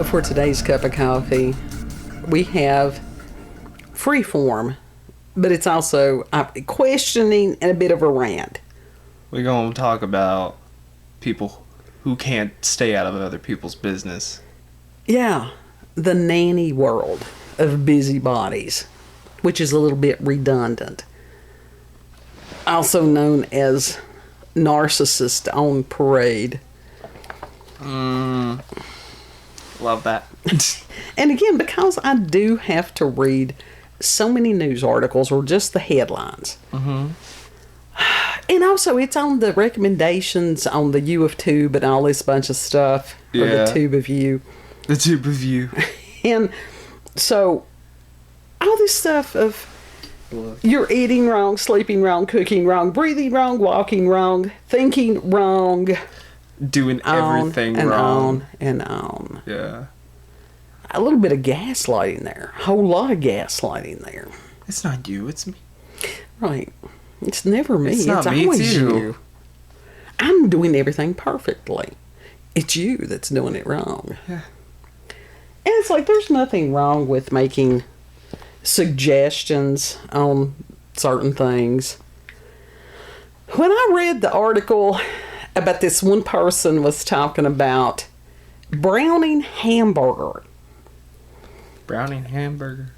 For today's cup of coffee, we have freeform, but it's also questioning and a bit of a rant. We're going to talk about people who can't stay out of other people's business. Yeah, the nanny world of busybodies, which is a little bit redundant. Also known as narcissist on parade. Love that. And again, because I do have to read so many news articles or just the headlines. Mm-hmm. And also, it's on the recommendations on the U of Tube and all this bunch of stuff. Yeah. Or the Tube of You. The Tube of You. And so, all this stuff of you're eating wrong, sleeping wrong, cooking wrong, breathing wrong, walking wrong, thinking wrong. Doing everything wrong. On and on. Yeah. A little bit of gaslighting there. A whole lot of gaslighting there. It's not you, it's me. Right. It's never me. It's not me, always it's you. I'm doing everything perfectly. It's you that's doing it wrong. Yeah. And it's like there's nothing wrong with making suggestions on certain things. When I read the article about this one person was talking about browning hamburger. Browning hamburger.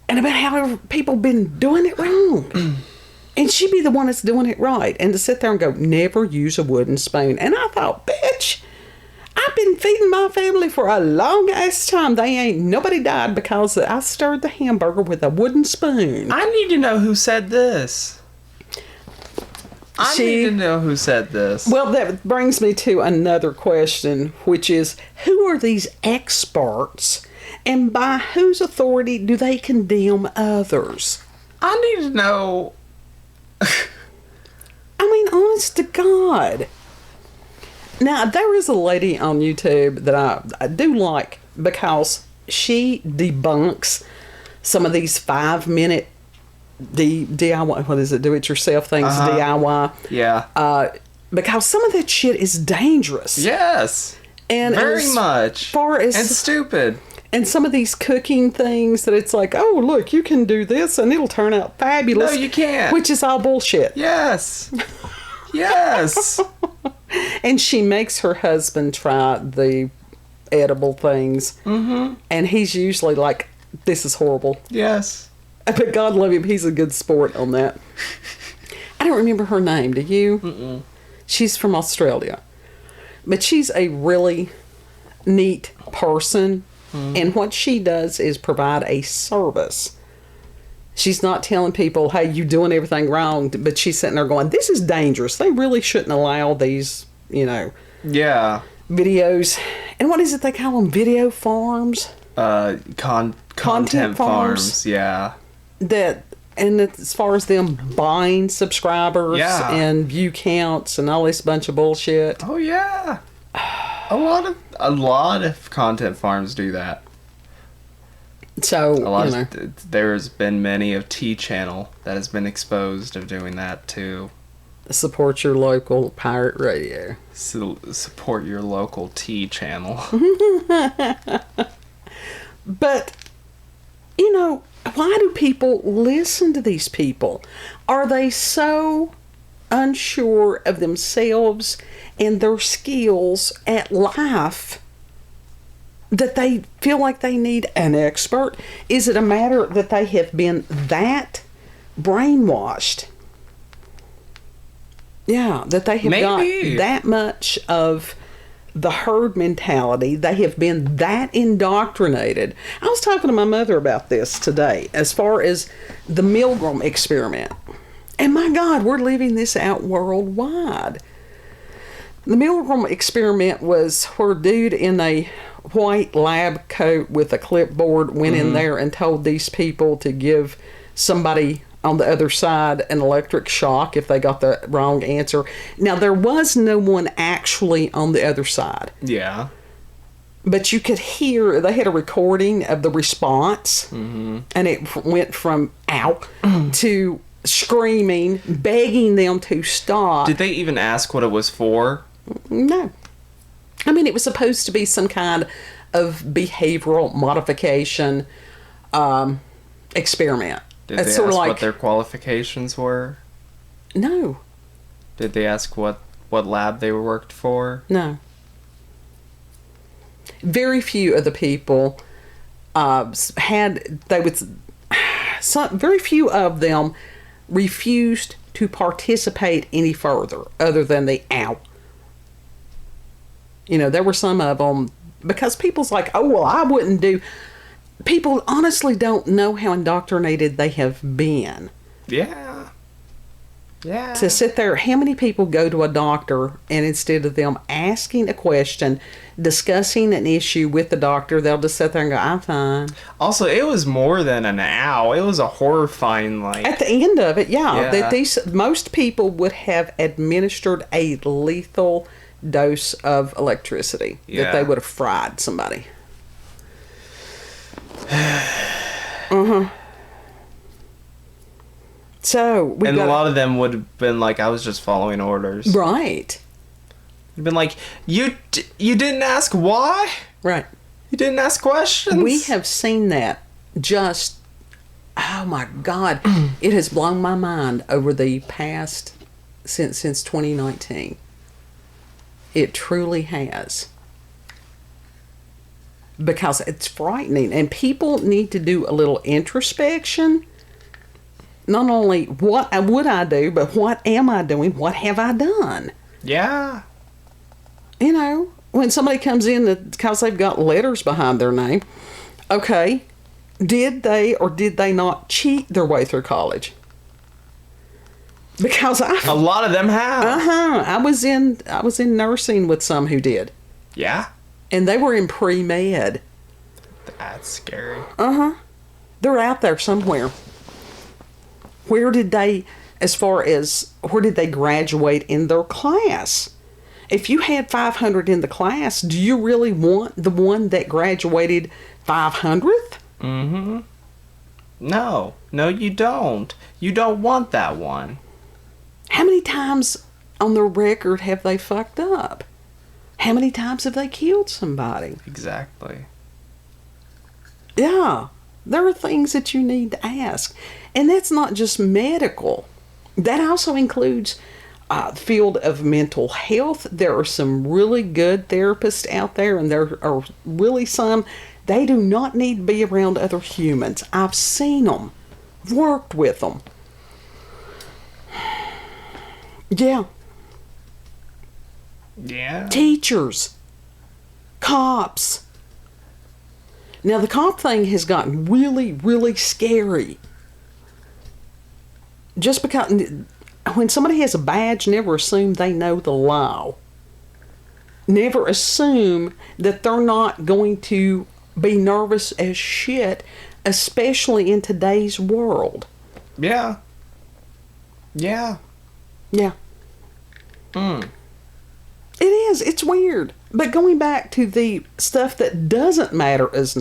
And about how people been doing it wrong. And she'd be the one that's doing it right. And to sit there and go, never use a wooden spoon. And I thought, bitch, I've been feeding my family for a long ass time. Nobody died because I stirred the hamburger with a wooden spoon. I need to know who said this. I need to know who said this. Well, that brings me to another question, which is, who are these experts? And by whose authority do they condemn others? I need to know. I mean, honest to God. Now, there is a lady on YouTube that I do like because she debunks some of these 5-minute DIY, what is it, do-it-yourself things, DIY. Yeah. Because some of that shit is dangerous. Yes. And very much. And stupid. And some of these cooking things that it's like, oh, look, you can do this and it'll turn out fabulous. No, you can't. Which is all bullshit. Yes. Yes. And she makes her husband try the edible things. Mm-hmm. And he's usually like, this is horrible. Yes. But God love him, he's a good sport on that. I don't remember her name, do you? Mm-mm. She's from Australia. But she's a really neat person. Mm. And what she does is provide a service. She's not telling people, hey, you're doing everything wrong. But she's sitting there going, this is dangerous. They really shouldn't allow these, Yeah. videos. And what is it they call them? Video farms? Content farms. Yeah. And as far as them buying subscribers and view counts and all this bunch of bullshit. Oh yeah, a lot of content farms do that. So there's been many of T Channel that has been exposed of doing that too. Support your local pirate radio. Support your local T Channel. But why do people listen to these people? Are they so unsure of themselves and their skills at life that they feel like they need an expert? Is it a matter that they have been that brainwashed? Yeah, that they have got that much of the herd mentality. They have been that indoctrinated. I was talking to my mother about this today as far as the Milgram experiment. And my God, we're living this out worldwide. The Milgram experiment was where a dude in a white lab coat with a clipboard went in there and told these people to give somebody on the other side an electric shock if they got the wrong answer. Now, there was no one actually on the other side. Yeah. But you could hear, they had a recording of the response, and it went from ow to screaming, begging them to stop. Did they even ask what it was for? No. I mean, it was supposed to be some kind of behavioral modification experiment. Did they ask what their qualifications were? No. Did they ask what lab they worked for? No. Very few of the people very few of them refused to participate any further other than the ow. You know, there were some of them, because people's like, oh, well, I wouldn't do. People honestly don't know how indoctrinated they have been. Yeah. Yeah. To sit there, how many people go to a doctor and instead of them asking a question, discussing an issue with the doctor, they'll just sit there and go, I'm fine. Also, it was more than an ow. It was a horrifying, At the end of it, that most people would have administered a lethal dose of electricity. Yeah. That they would have fried somebody. So a lot of them would have been like, I was just following orders. Right. You've been like, you didn't ask why? Right. You didn't ask questions? We have seen that just, oh my God. It has blown my mind over the past, since 2019. It truly has. Because it's frightening. And people need to do a little introspection. Not only what would I do, but what am I doing? What have I done? Yeah. You know, when somebody comes in because they've got letters behind their name, okay, did they or did they not cheat their way through college? Because a lot of them have. I was in nursing with some who did. Yeah. And they were in pre-med. That's scary. They're out there somewhere. Where did they graduate in their class? If you had 500 in the class, do you really want the one that graduated 500th? Mm-hmm. No, you don't. You don't want that one. How many times on their record have they fucked up? How many times have they killed somebody? Exactly. Yeah. There are things that you need to ask. And that's not just medical. That also includes the field of mental health. There are some really good therapists out there, and there are really some. They do not need to be around other humans. I've seen them. Worked with them. Yeah. Yeah. Teachers. Cops. Now, the cop thing has gotten really, really scary. Just because when somebody has a badge, never assume they know the law. Never assume that they're not going to be nervous as shit, especially in today's world. Yeah. Yeah. Yeah. It is. It's weird. But going back to the stuff that doesn't matter as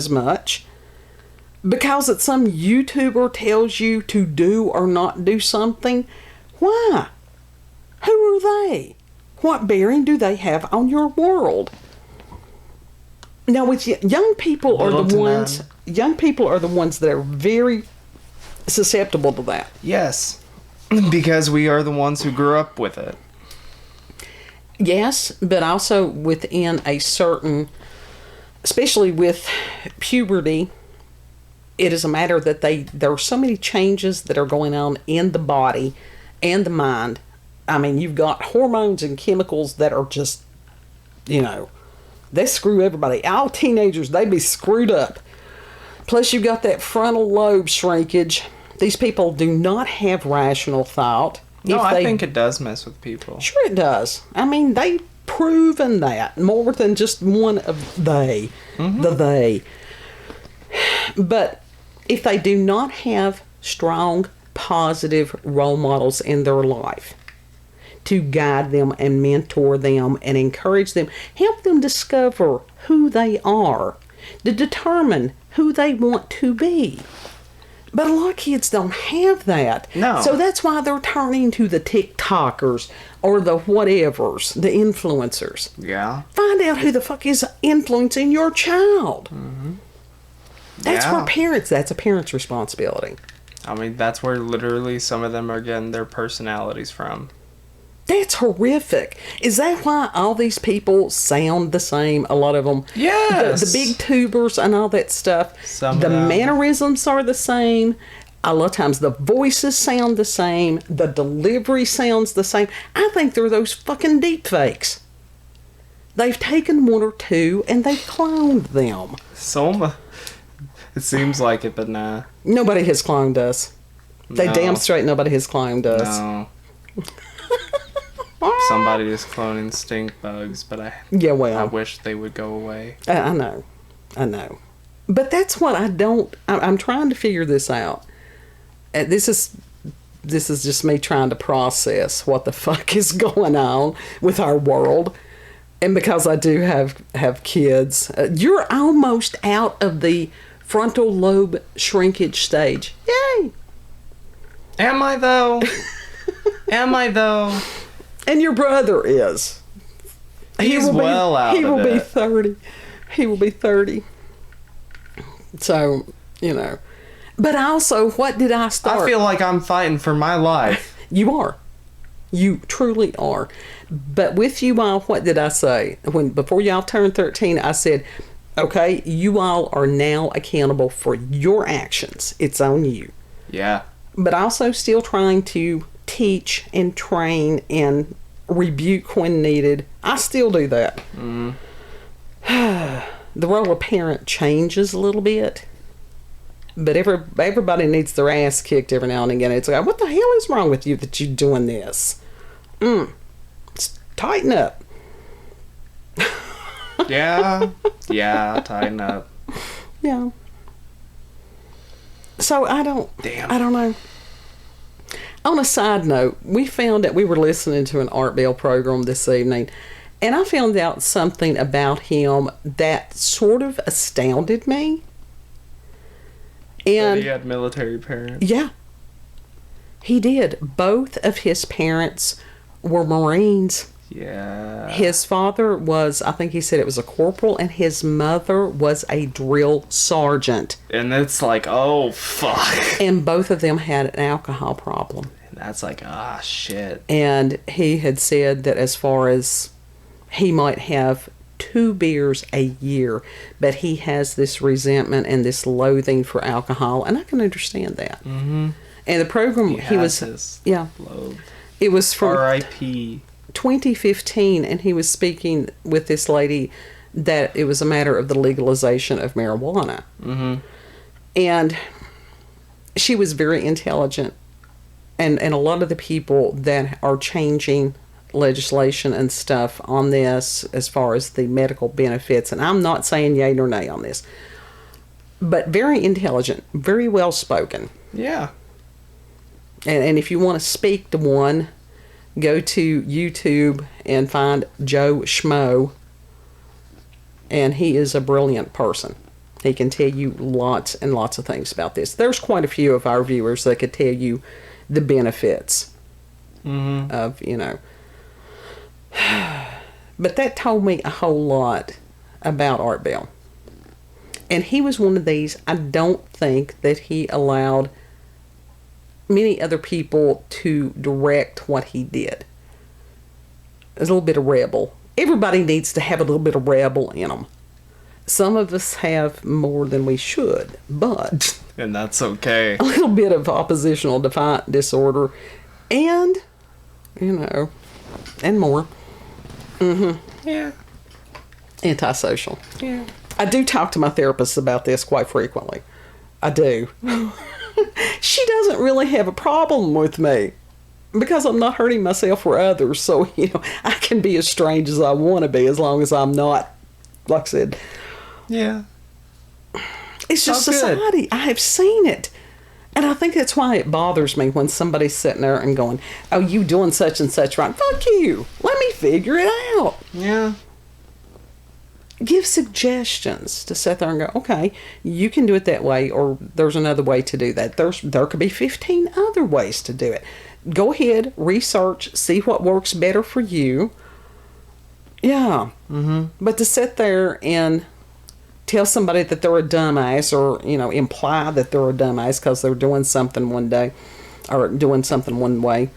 much, because that some YouTuber tells you to do or not do something, why? Who are they? What bearing do they have on your world? Now, with young people are the ones that are very susceptible to that. Yes, because we are the ones who grew up with it. Yes, but also within a certain, especially with puberty, it is a matter that there are so many changes that are going on in the body and the mind. I mean, you've got hormones and chemicals that are just, they screw everybody. All teenagers, they be screwed up. Plus, you've got that frontal lobe shrinkage. These people do not have rational thought. No, I think it does mess with people. Sure it does. I mean, they've proven that more than just one of they. Mm-hmm. The they. But if they do not have strong, positive role models in their life to guide them and mentor them and encourage them, help them discover who they are, to determine who they want to be. But a lot of kids don't have that. No. So that's why they're turning to the TikTokers or the whatevers, the influencers. Yeah. Find out who the fuck is influencing your child. Mm-hmm. That's that's a parent's responsibility. I mean, that's where literally some of them are getting their personalities from. That's horrific. Is that why all these people sound the same? A lot of them. Yes. The big tubers and all that stuff. The mannerisms are the same. A lot of times the voices sound the same. The delivery sounds the same. I think they're those fucking deep fakes. They've taken one or two and they've cloned them. It seems like it, but nah. Nobody has cloned us. They damn straight nobody has cloned us. No. Somebody is cloning stink bugs, but I wish they would go away. I know. But that's what I'm trying to figure this out. This is just me trying to process what the fuck is going on with our world. And because I do have kids, you're almost out of the frontal lobe shrinkage stage. Yay! Am I though? And your brother is. He's well out of it. He will be 30. He will be 30. So, But also, what did I start? I feel like I'm fighting for my life. You are. You truly are. But with you all, what did I say? Before y'all turned 13, I said, okay, you all are now accountable for your actions. It's on you. Yeah. But also still trying to teach and train and rebuke when needed. I still do that. Mm-hmm. The role of parent changes a little bit. But everybody needs their ass kicked every now and again. It's like, what the hell is wrong with you that you're doing this? Tighten up. Yeah, tighten up. Yeah. So I don't know. On a side note, we found that we were listening to an Art Bell program this evening, and I found out something about him that sort of astounded me. And he had military parents. Yeah. He did. Both of his parents were Marines. Yeah. His father was, I think he said it was a corporal, and his mother was a drill sergeant. And it's like, oh, fuck. And both of them had an alcohol problem. And that's like, shit. And he had said that as far as he might have 2 beers a year, but he has this resentment and this loathing for alcohol, and I can understand that. Mm-hmm. And the program he was, loathe. It was from R.I.P. 2015, and he was speaking with this lady that it was a matter of the legalization of marijuana. Mm-hmm. And she was very intelligent, and a lot of the people that are changing legislation and stuff on this as far as the medical benefits, and I'm not saying yay nor nay on this, but very intelligent, very well spoken. Yeah. And if you want to speak to one, go to YouTube and find Joe Schmo, and he is a brilliant person. He can tell you lots and lots of things about this. There's quite a few of our viewers that could tell you the benefits of, But that told me a whole lot about Art Bell. And he was one of these, I don't think that he allowed many other people to direct what he did. There's a little bit of rebel. Everybody needs to have a little bit of rebel in them. Some of us have more than we should, but... And that's okay. A little bit of oppositional defiant disorder and, and more. Mm-hmm. Yeah. Antisocial. Yeah. I do talk to my therapist about this quite frequently. I do. She doesn't really have a problem with me because I'm not hurting myself or others. So, I can be as strange as I want to be as long as I'm not, like I said. Yeah. It's just society. Good. I have seen it. And I think that's why it bothers me when somebody's sitting there and going, oh, you doing such and such wrong. Fuck you. Let me figure it out. Yeah. Give suggestions to sit there and go, okay, you can do it that way, or there's another way to do that. There could be 15 other ways to do it. Go ahead, research, see what works better for you. Yeah. Mm-hmm. But to sit there and tell somebody that they're a dumbass, or, imply that they're a dumbass because they're doing something one day or doing something one way.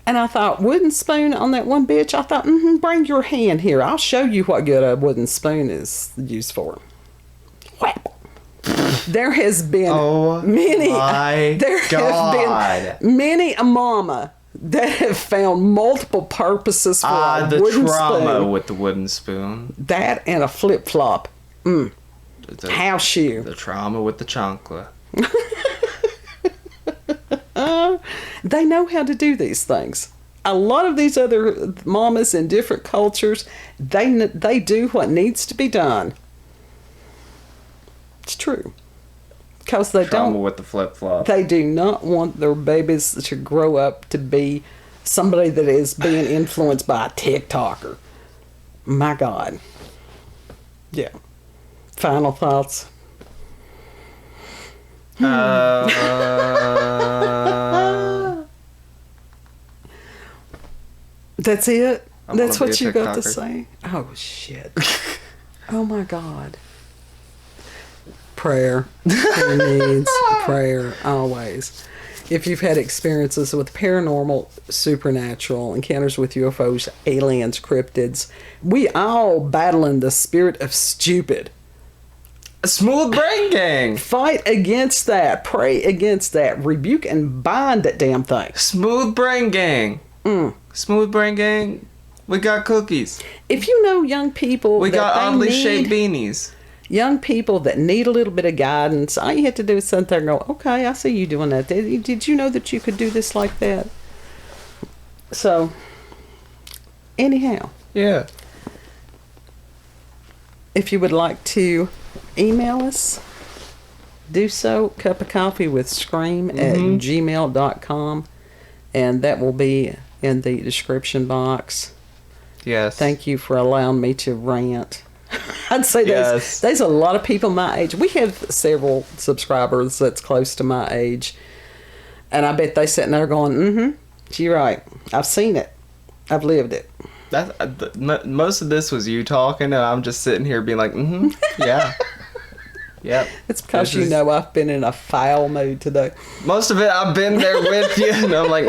And I thought, wooden spoon on that one bitch? I thought, bring your hand here. I'll show you what good a wooden spoon is used for. Whap. There has been have been many a mama that have found multiple purposes for a wooden spoon. The trauma with the wooden spoon. That and a flip-flop. House shoe. The trauma with the chancla. They know how to do these things. A lot of these other mamas in different cultures, they do what needs to be done. It's true. Because they Trauma with the flip-flop. They do not want their babies to grow up to be somebody that is being influenced by a TikToker. My God. Yeah. Final thoughts. That's it? That's what you got to say? Oh, shit. Oh, my God. Prayer. Who needs prayer always. If you've had experiences with paranormal, supernatural, encounters with UFOs, aliens, cryptids, we all battling the spirit of stupid. A smooth brain gang. Fight against that. Pray against that. Rebuke and bind that damn thing. Smooth brain gang. Smooth brain gang. We got cookies. If you know young people, we got oddly shaped beanies. Young people that need a little bit of guidance, all you have to do is sit there and go, okay, I see you doing that. Did you know that you could do this like that? So, anyhow. Yeah. If you would like to email us, do so, cupofcoffeewithscream at gmail.com, and that will be in the description box. Yes. Thank you for allowing me to rant. I'd say there's a lot of people my age. We have several subscribers that's close to my age, and I bet they sitting there going, you're right. I've seen it. I've lived it. Most of this was you talking, and I'm just sitting here being like, yeah. Yep. It's because I've been in a foul mood today. Most of it, I've been there with you, and I'm like,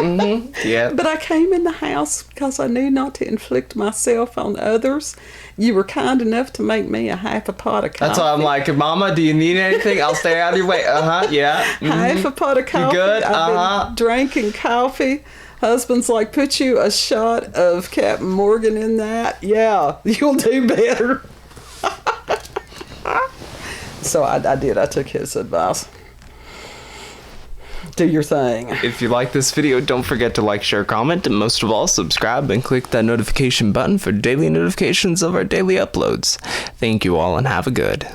yeah. But I came in the house because I knew not to inflict myself on others. You were kind enough to make me a half a pot of coffee. That's why I'm like, Mama, do you need anything? I'll stay out of your way. Yeah. Half a pot of coffee. You good? I've been drinking coffee. Husband's like, put you a shot of Captain Morgan in that. Yeah, you'll do better. So I did. I took his advice. Do your thing. If you like this video, don't forget to like, share, comment, and most of all, subscribe and click that notification button for daily notifications of our daily uploads. Thank you all and have a good.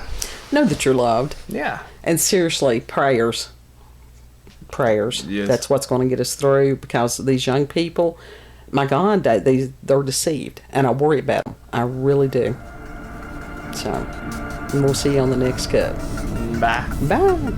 Know that you're loved. Yeah. And seriously, prayers. Yes. That's what's going to get us through, because these young people, my God, they're deceived. And I worry about them. I really do. So, we'll see you on the next cup. Bye. Bye.